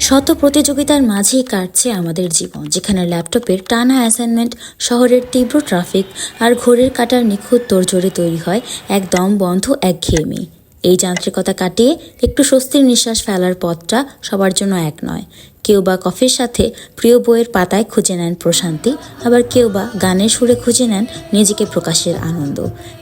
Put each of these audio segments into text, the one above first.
শত প্রতিযোগিতার মাঝেই কাটছে আমাদের জীবন, যেখানে ল্যাপটপের টানা অ্যাসাইনমেন্ট, শহরের তীব্র ট্রাফিক আর ঘড়ির কাঁটার নিখুঁত তোড়জোড়ে তৈরি হয় একদম বন্ধ একঘেয়েমি। এই যান্ত্রিকতা কাটিয়ে একটু স্বস্তির নিঃশ্বাস ফেলার পথটা সবার জন্য এক নয়। কেউ বা কফির সাথে প্রিয় বইয়ের পাতায় খুঁজে নেন প্রশান্তি, আবার কেউ বা গানের সুরে খুঁজে নেন নিজেকে প্রকাশের আনন্দ।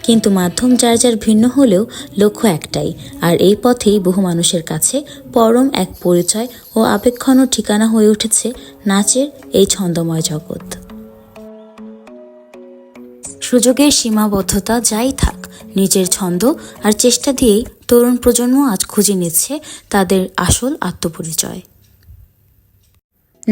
কিন্তু মাধ্যম যার যার ভিন্ন হলেও লক্ষ্য একটাই, আর এই পথেই বহু মানুষের কাছে পরম এক পরিচয় ও আবেগঘন ঠিকানা হয়ে উঠেছে নাচের এই ছন্দময় জগৎ। সুযোগের সীমাবদ্ধতা যাই থাক, নিজের ছন্দ আর চেষ্টা দিয়েই তরুণ প্রজন্ম আজ খুঁজে নিচ্ছে তাদের আসল আত্মপরিচয়।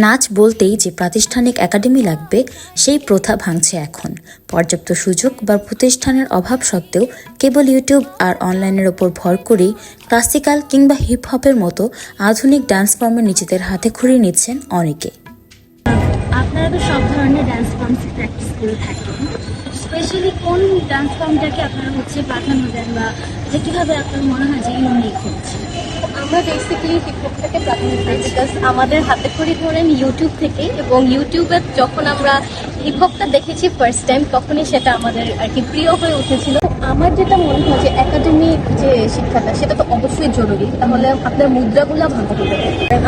নাচ বলতেই যে প্রাতিষ্ঠানিক একাডেমি লাগবে, সেই প্রথা ভাঙছে এখন। পর্যাপ্ত সুযোগ বা প্রতিষ্ঠানের অভাব সত্ত্বেও কেবল ইউটিউব আর অনলাইনের ওপর ভর করেই ক্লাসিক্যাল কিংবা হিপ হপের মতো আধুনিক ডান্স ফর্মে নিজেদের হাতে খড়িয়ে নিচ্ছেন অনেকে। আপনারা তো সব ধরনের ডান্স ফর্ম প্র্যাকটিস করে থাকেন, স্পেশালি কোন ডান্স ফর্মটাকে আপনারা প্রাধান্য দেন, বা যে কীভাবে আপনার মনে হয় যে ইউনিক হচ্ছে? আমরা বেসিক্যালি হিপহপটাকে প্রাধান্য দিই, বিকজ আমাদের হাতে খড়ি ধরেন ইউটিউব থেকে, এবং ইউটিউবে যখন আমরা হিপহপটা দেখেছি ফার্স্ট টাইম, তখনই সেটা আমাদের আর কি প্রিয় হয়ে উঠেছিল। আমার যেটা মনে হয় যে একাডেমিক যে শিক্ষাটা, সেটা তো অবশ্যই জরুরি, তাহলে আপনার মুদ্রাগুলো ভালো হবে।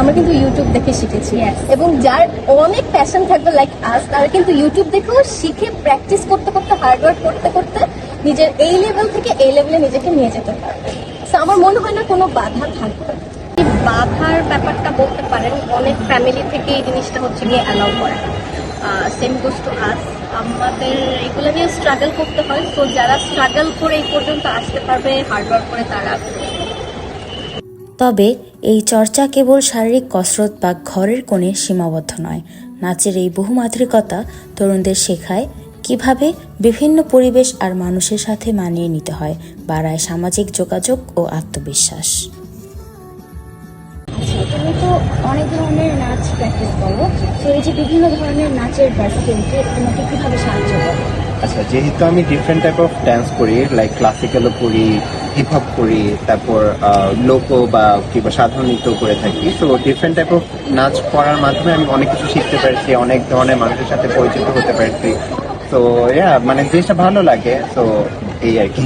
আমরা কিন্তু ইউটিউব দেখে শিখেছি, এবং যার অনেক প্যাশন থাকবে লাইক আস, তারা কিন্তু ইউটিউব দেখেও শিখে প্র্যাকটিস করতে করতে, হার্ডওয়ার্ক করতে করতে নিজের এই লেভেল থেকে এই লেভেলে নিজেকে নিয়ে যেতে পারবে। আমার মনে হয় না কোনো বাধা থাকবে। বাধার ব্যাপারটা বলতে পারেন অনেক ফ্যামিলি থেকে এই জিনিসটা গিয়ে অ্যালাউ করে, সেম গোস টু আস। আমাদের এগুলো নিয়ে স্ট্রাগল করতে হয়, তো যারা স্ট্রাগল করে এই পর্যন্ত আসতে পারবে হার্ডওয়ার্ক করে, তারা। তবে এই চর্চা কেবল শারীরিক কসরত বা ঘরের কোণে সীমাবদ্ধ নয়। নাচের এই বহুমাত্রিকতা তরুণদের শেখায় কিভাবে বিভিন্ন পরিবেশ আর মানুষের সাথে মানিয়ে নিতে হয়, বাড়ায় সামাজিক যোগাযোগ ও আত্মবিশ্বাস। তুমি তো অনেক ধরনের নাচ প্র্যাকটিস করো, তো এই যে বিভিন্ন ধরনের নাচের ভার্সিটিতে তোমাকে কীভাবে সাহায্য করে? আচ্ছা, যেহেতু আমি ডিফারেন্ট টাইপ অফ ডান্স করি, লাইক ক্লাসিক্যালও করি, হিপ হপ করি, তারপর লোকো বা কিংবা সাধারণ নৃত্য করে থাকি, তো ডিফারেন্ট টাইপ অফ নাচ করার মাধ্যমে আমি অনেক কিছু শিখতে পারছি, অনেক ধরনের মানুষের সাথে পরিচিত হতে পারছি। তো মানে জিনিসটা ভালো লাগে, তো এই আর কি।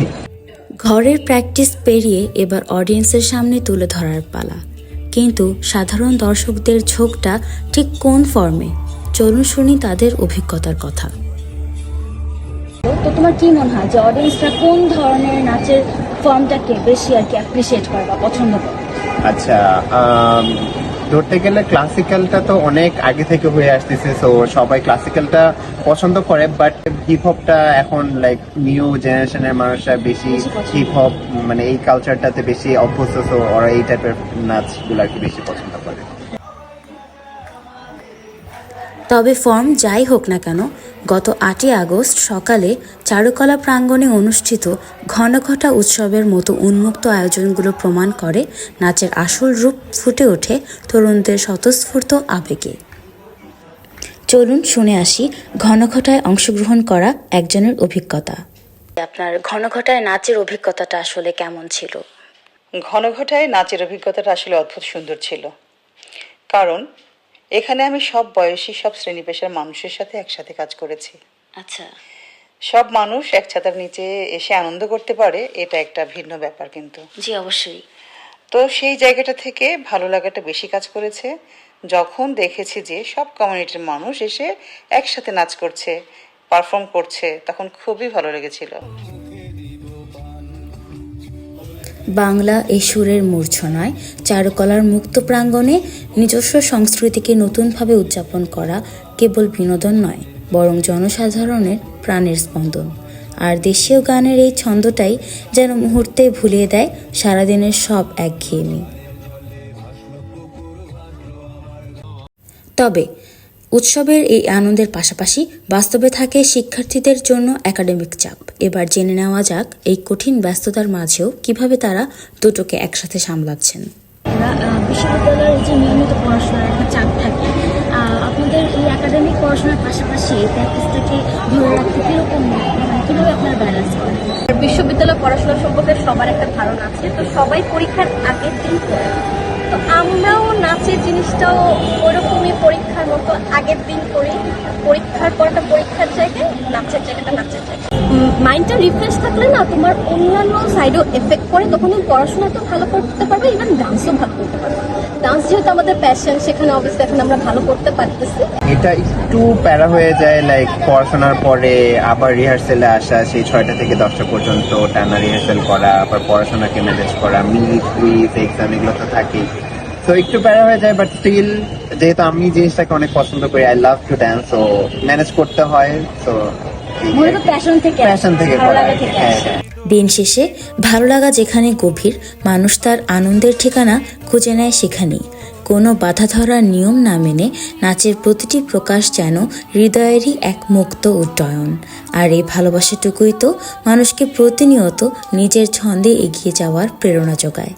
ঘরের প্র্যাকটিস পেরিয়ে এবার অডিয়েন্সের সামনে তুলে ধরার পালা, কিন্তু সাধারণ দর্শকদের ঝোঁকটা ঠিক কোন ফর্মে? চলুন শুনি তাদের অভিজ্ঞতার কথা। তো তোমার কি মনে হয় যে অডিয়েন্সরা কোন ধরনের নাচের ফর্মটাকে বেশি আর কি অ্যাপ্রিসিয়েট করে বা পছন্দ করে? আচ্ছা, ধরতে গেলে ক্লাসিক্যালটা তো অনেক আগে থেকে হয়ে আসতেছে, সো সবাই ক্লাসিক্যালটা পছন্দ করে, বাট হিপ হপটা এখন লাইক নিউ জেনারেশনের মানুষরা বেশি হিপ হপ মানে এই কালচারটাতে বেশি অভ্যস্ত, সো ওরা এই টাইপের নাচগুলো আর কি বেশি পছন্দ করে। তবে ফর্ম যাই হোক না কেন, গত 8ই আগস্ট সকালে চারুকলা প্রাঙ্গণে অনুষ্ঠিত ঘনঘটা উৎসবের মতো উন্মুক্ত আয়োজনগুলো প্রমাণ করে নাচের আসল রূপ ফুটে ওঠে তরুণদের স্বতঃস্ফূর্ত আবেগে। চলুন শুনে আসি ঘনঘটায় অংশগ্রহণ করা একজনের অভিজ্ঞতা। আপনার ঘনঘটায় নাচের অভিজ্ঞতাটা আসলে কেমন ছিল? ঘনঘটায় নাচের অভিজ্ঞতাটা আসলে অদ্ভুত সুন্দর ছিল, কারণ এখানে আমি সব বয়সী, সব শ্রেণী পেশার মানুষের সাথে একসাথে কাজ করেছি। আচ্ছা, সব মানুষ এক ছাতার নিচে এসে আনন্দ করতে পারে, এটা একটা ভিন্ন ব্যাপার। কিন্তু জি অবশ্যই। তো সেই জায়গাটা থেকে ভালো লাগাটা বেশি কাজ করেছে যখন দেখেছি যে সব কমিউনিটির মানুষ এসে একসাথে নাচ করছে, পারফর্ম করছে, তখন খুবই ভালো লেগেছিল। বাংলা এই সুরের মূর্ছনায় চারুকলার মুক্ত প্রাঙ্গণে নিজস্ব সংস্কৃতিকে নতুনভাবে উদযাপন করা কেবল বিনোদন নয়, বরং জনসাধারণের প্রাণের স্পন্দন। আর দেশীয় গানের এই ছন্দটাই যেন মুহূর্তে ভুলিয়ে দেয় সারাদিনের সব একঘেয়েমি। তবে উৎসবের এই আনন্দের পাশাপাশি বাস্তবে থাকে শিক্ষার্থীদের জন্য একাডেমিক চাপ। এবার জেনে নেওয়া যাক এই কঠিন ব্যস্ততার মাঝেও কিভাবে তারা দুটোকে একসাথে সামলাচ্ছেন। বিশ্ববিদ্যালয়ের যে নিয়মিত পড়াশোনার একটা চাপ থাকে, আপনাদের এই একাডেমিক পড়াশোনার পাশাপাশি প্র্যাকটিসটাকে ধরে রাখতে কীভাবে আপনারা ব্যালেন্স করেন? বিশ্ববিদ্যালয় পড়াশোনা সম্পর্কে সবার একটা ধারণা আছে, তো সবাই পরীক্ষার আগের দিন পড়ে, তো আমরাও নাচের জিনিসটাও ওরকমই পরীক্ষার মতো আগের দিন করি, পরীক্ষার পরটা পরীক্ষার জায়গায়, নাচের জায়গাটা নাচের জায়গায়। মাইন্ডটা রিফ্রেশ থাকলে না তোমার অন্যান্য সাইডেও এফেক্ট করে, তখন তুমি পড়াশোনা তো ভালো করতে পারবে, ইভেন ডান্সও ভালো করতে পারবে। ডান্স যেহেতু আমাদের প্যাশন, সেখানে অবশ্যই এখন আমরা ভালো করতে পারতেছি। এটা একটু প্যারা হয়ে যায়, লাইক পড়াশোনার পরে আবার রিহার্সেলে আসা, সেই 6টা থেকে 10টা পর্যন্ত টানা রিহার্সেল করা, আবার পড়াশোনাকে ম্যানেজ করা, মিট কুইজ এক্সাম এগুলো তো থাকেই। তো একটু প্যারা হয়ে যায়, বাট স্টিল যেহেতু আমি জিনিসটাকে অনেক পছন্দ করি, আই লাভ টু ড্যান্স, তো ম্যানেজ করতে হয়। তো মূলত প্যাশন থেকে প্যাশন থেকে ভালো করা লাগা আর কি। থেকে হ্যাঁ আসে। হ্যাঁ। দিন শেষে ভালো লাগা যেখানে গভীর, মানুষ তার আনন্দের ঠিকানা খুঁজে নেয় সেখানেই। কোনো বাধা ধরার নিয়ম না মেনে নাচের প্রতিটি প্রকাশ যেন হৃদয়েরই এক মুক্ত উড্ডয়ন। আর এই ভালোবাসাটুকুই তো মানুষকে প্রতিনিয়ত নিজের ছন্দে এগিয়ে যাওয়ার প্রেরণা যোগায়।